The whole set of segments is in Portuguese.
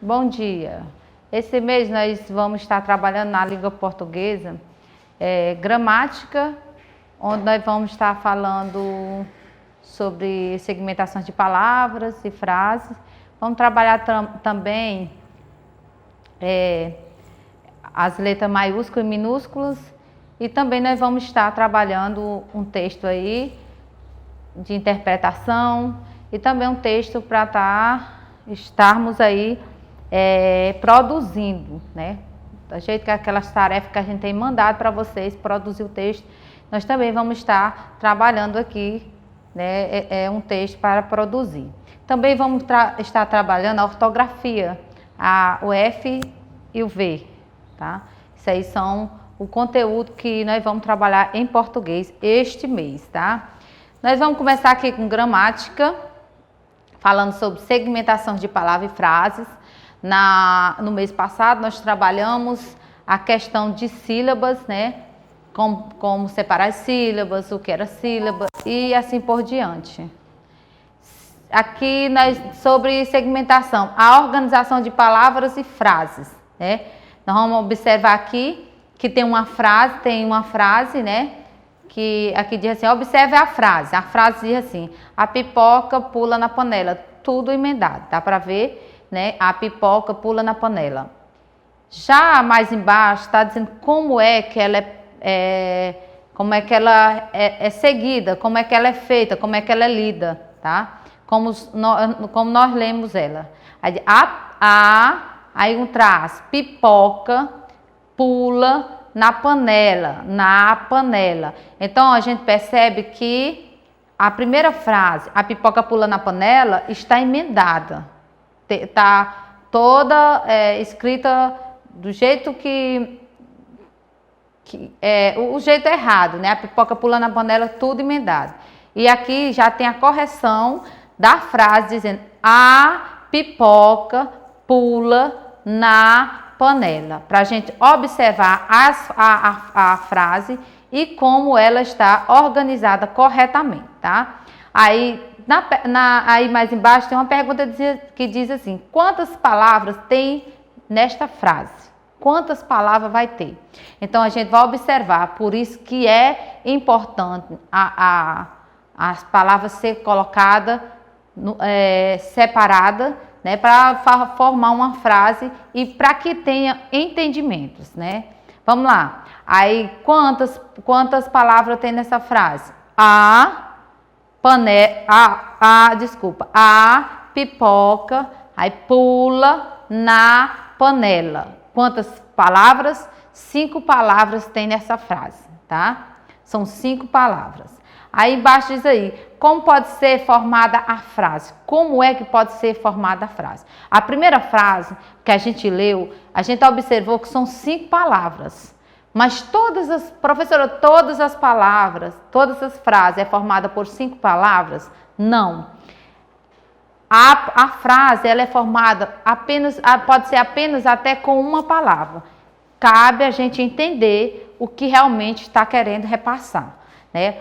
bom dia. Esse mês nós vamos estar trabalhando na língua portuguesa, gramática, onde nós vamos estar falando sobre segmentações de palavras e frases. Vamos trabalhar também as letras maiúsculas e minúsculas, e também nós vamos estar trabalhando um texto aí de interpretação e também um texto para estarmos aí produzindo, né? Do jeito que aquelas tarefas que a gente tem mandado para vocês, produzir o texto, nós também vamos estar trabalhando aqui, né? Um texto para produzir. Também vamos estar trabalhando a ortografia, o F e o V, tá? Isso aí são o conteúdo que nós vamos trabalhar em português este mês, tá? Nós vamos começar aqui com gramática, falando sobre segmentação de palavras e frases. No mês passado nós trabalhamos a questão de sílabas, né? Como separar as sílabas, o que era sílaba e assim por diante. Aqui sobre segmentação, a organização de palavras e frases, né? Nós vamos observar aqui que tem uma frase, né? Que aqui diz assim, observe a frase diz assim, a pipoca pula na panela, tudo emendado, dá para ver, né? A pipoca pula na panela. Já mais embaixo está dizendo como é que ela é seguida, como é que ela é feita, como é que ela é lida, tá? Como nós lemos ela. Aí um traço, pipoca pula na panela. Então a gente percebe que a primeira frase, a pipoca pula na panela, está emendada. Está toda escrita do jeito o jeito errado, né? A pipoca pula na panela, tudo emendado. E aqui já tem a correção da frase dizendo a pipoca pula na panela, para a gente observar a frase e como ela está organizada corretamente, tá? Aí mais embaixo tem uma pergunta que diz assim, quantas palavras tem nesta frase? Quantas palavras vai ter? Então a gente vai observar, por isso que é importante as palavras ser colocadas separadas, né, para formar uma frase e para que tenha entendimentos, né? Vamos lá. Aí quantas palavras tem nessa frase? A pipoca, aí pula na panela. Quantas palavras? 5 palavras tem nessa frase, tá? São 5 palavras. Aí embaixo diz aí, como pode ser formada a frase? Como é que pode ser formada a frase? A primeira frase que a gente leu, a gente observou que são 5 palavras. Mas todas as palavras, todas as frases é formada por 5 palavras? Não. A frase ela é formada pode ser apenas até com uma palavra. Cabe a gente entender o que realmente está querendo repassar, né?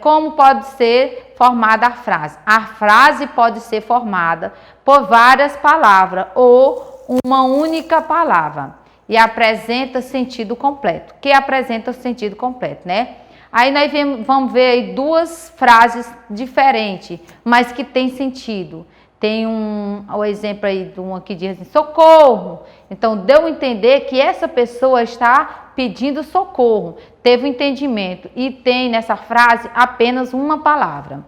Como pode ser formada a frase? A frase pode ser formada por várias palavras ou uma única palavra e apresenta sentido completo. Que apresenta sentido completo, né? Aí nós vamos ver aí 2 frases diferentes, mas que tem sentido. Tem o exemplo aí de uma que diz assim, socorro. Então, deu a entender que essa pessoa está pedindo socorro. Teve um entendimento e tem nessa frase apenas uma palavra.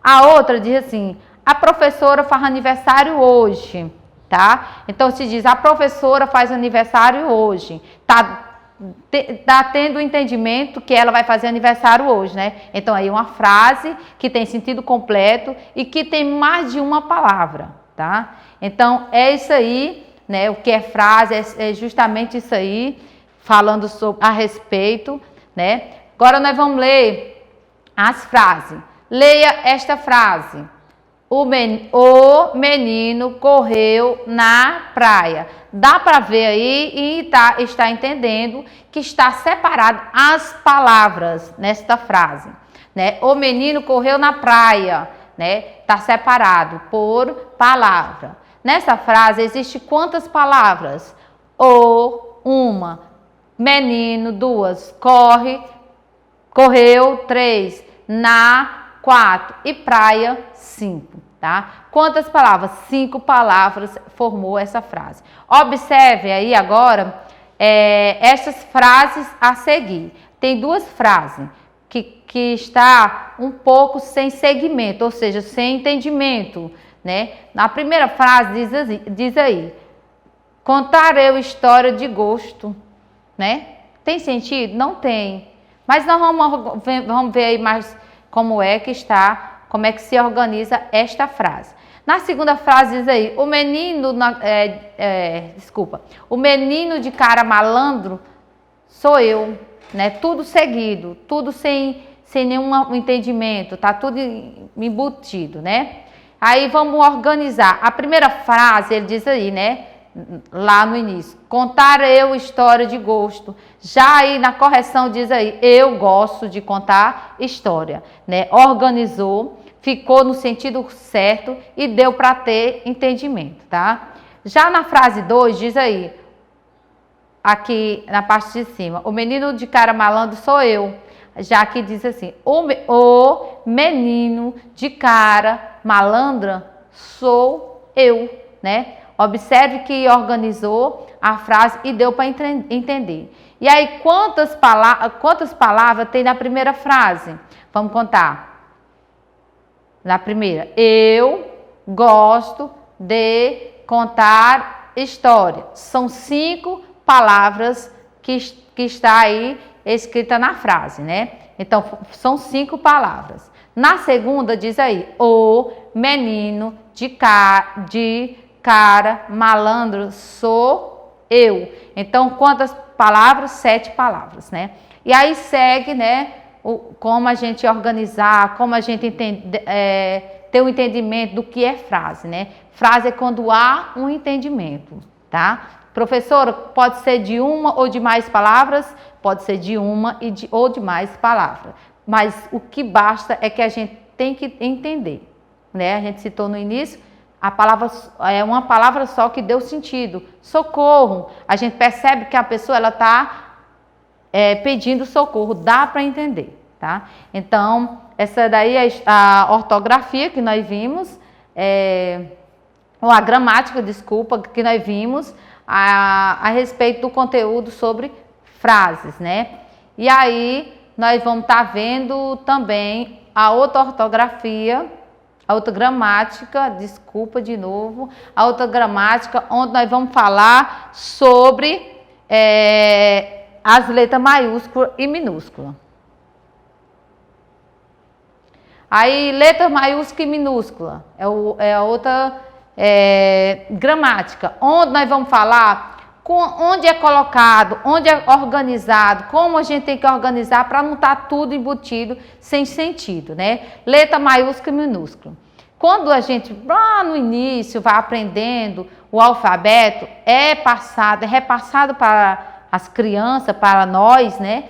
A outra diz assim, a professora faz aniversário hoje, tá? Então, se diz, a professora faz aniversário hoje. Tá tendo o entendimento que ela vai fazer aniversário hoje, né? Então, aí uma frase que tem sentido completo e que tem mais de uma palavra, tá? Então, é isso aí, né? O que é frase é justamente isso aí, falando a respeito, né? Agora nós vamos ler as frases. Leia esta frase. O menino correu na praia. Dá para ver aí e está entendendo que está separado as palavras nesta frase, né? O menino correu na praia, né? Está separado por palavra. Nessa frase existe quantas palavras? O, uma. Menino, duas. Corre, correu, três. Na, quatro. E praia, cinco. Tá? Quantas palavras? 5 palavras formou essa frase. Observe aí agora essas frases a seguir. Tem duas frases que está um pouco sem segmento, ou seja, sem entendimento, né? Na primeira frase diz aí, contar eu história de gosto, né? Tem sentido? Não tem. Mas nós vamos ver aí mais como é que se organiza esta frase. Na segunda frase diz aí, o menino de cara malandro sou eu, né? Tudo seguido, tudo sem nenhum entendimento, tá tudo embutido, né? Aí vamos organizar. A primeira frase ele diz aí, né? Lá no início, contar eu história de gosto. Já aí na correção diz aí, eu gosto de contar história, né? Organizou, ficou no sentido certo e deu para ter entendimento, tá? Já na frase 2 diz aí, aqui na parte de cima, o menino de cara malandro sou eu. Já aqui diz assim, o menino de cara malandra sou eu, né? Observe que organizou a frase e deu para entender. E aí, quantas palavras tem na primeira frase? Vamos contar. Na primeira, eu gosto de contar história. São 5 palavras que está aí escrita na frase, né? Então, são 5 palavras. Na segunda, diz aí, o menino de cara malandro sou eu. Então, quantas palavras? 7 palavras, né? E aí segue, né, como a gente organizar, como a gente ter um entendimento do que é frase, né? Frase é quando há um entendimento, tá? Professora, pode ser de uma ou de mais palavras? Pode ser de uma ou de mais palavras. Mas o que basta é que a gente tem que entender, né? A gente citou no início, a palavra é uma palavra só que deu sentido. Socorro. A gente percebe que a pessoa ela está pedindo socorro. Dá para entender, tá? Então, essa daí é a ortografia que nós vimos, ou a gramática, desculpa, que nós vimos a respeito do conteúdo sobre frases, né? E aí, nós vamos estar vendo também a outra ortografia, a outra gramática, desculpa de novo, a outra gramática, onde nós vamos falar sobre as letras maiúscula e minúscula. Aí, letra maiúscula e minúscula, é a outra gramática, onde nós vamos falar onde é colocado, onde é organizado, como a gente tem que organizar para não estar tudo embutido sem sentido, né? Letra maiúscula e minúscula. Quando a gente, lá no início, vai aprendendo o alfabeto, é repassado para as crianças, para nós, né?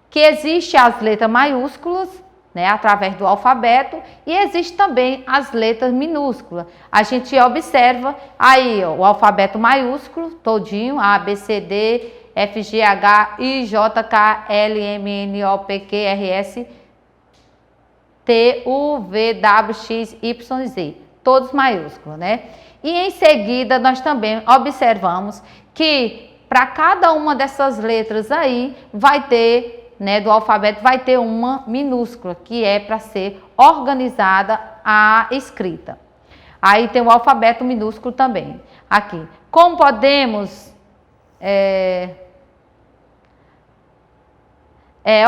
Que existe as letras maiúsculas, né, através do alfabeto, e existe também as letras minúsculas. A gente observa aí ó, o alfabeto maiúsculo todinho, A, B, C, D, F, G, H, I, J, K, L, M, N, O, P, Q, R, S, T, U, V, W, X, Y, Z. Todos maiúsculos, né? E em seguida nós também observamos que para cada uma dessas letras aí vai ter, né, do alfabeto vai ter uma minúscula, que é para ser organizada a escrita. Aí tem o alfabeto minúsculo também. Aqui. Como podemos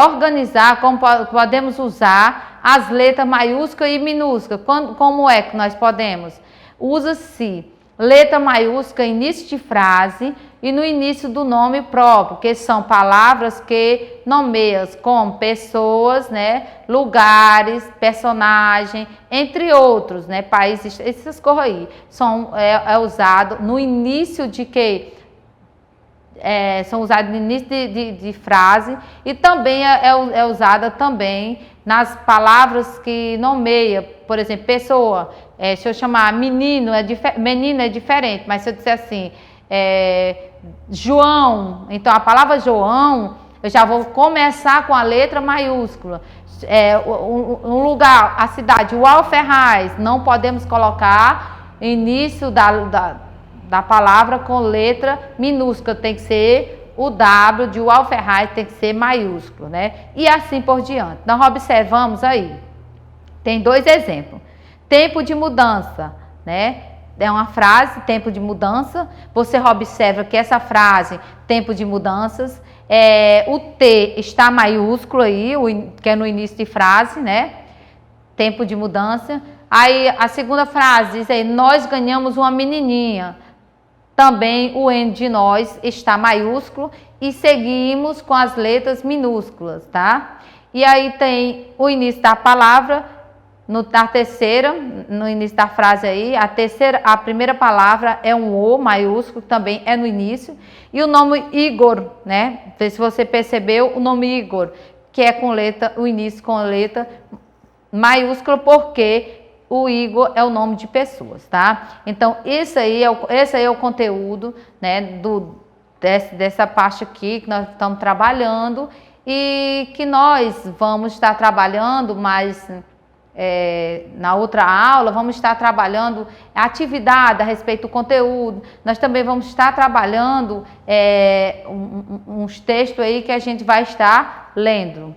organizar, como podemos usar as letras maiúscula e minúscula? Como é que nós podemos? Usa-se letra maiúscula início de frase e no início do nome próprio, que são palavras que nomeiam como pessoas, né, lugares, personagem, entre outros, né, países, essas coisas aí. É usado no início de quê? são usadas no início de frase e também é usada também nas palavras que nomeia, por exemplo, pessoa. Se eu chamar menino, menino é diferente, mas se eu disser assim, João, então a palavra João, eu já vou começar com a letra maiúscula. Um lugar, a cidade, Uau Ferraz, não podemos colocar início da palavra com letra minúscula, tem que ser o W de Uau Ferraz, tem que ser maiúsculo, né? E assim por diante. Nós observamos aí, tem 2 exemplos. Tempo de mudança, né? É uma frase, tempo de mudança. Você observa que essa frase, tempo de mudanças, o T está maiúsculo aí, que é no início de frase, né? Tempo de mudança. Aí a segunda frase diz aí, nós ganhamos uma menininha. Também o N de nós está maiúsculo e seguimos com as letras minúsculas, tá? E aí tem o início da palavra, na terceira, no início da frase aí, a primeira palavra é um O maiúsculo, também é no início. E o nome Igor, né? Se você percebeu, o nome Igor, que é com letra, o início com letra maiúscula, porque o Igor é o nome de pessoas, tá? Então, esse aí é o conteúdo, né, dessa parte aqui que nós estamos trabalhando e que nós vamos estar trabalhando mais na outra aula, vamos estar trabalhando atividade a respeito do conteúdo. Nós também vamos estar trabalhando uns textos aí que a gente vai estar lendo.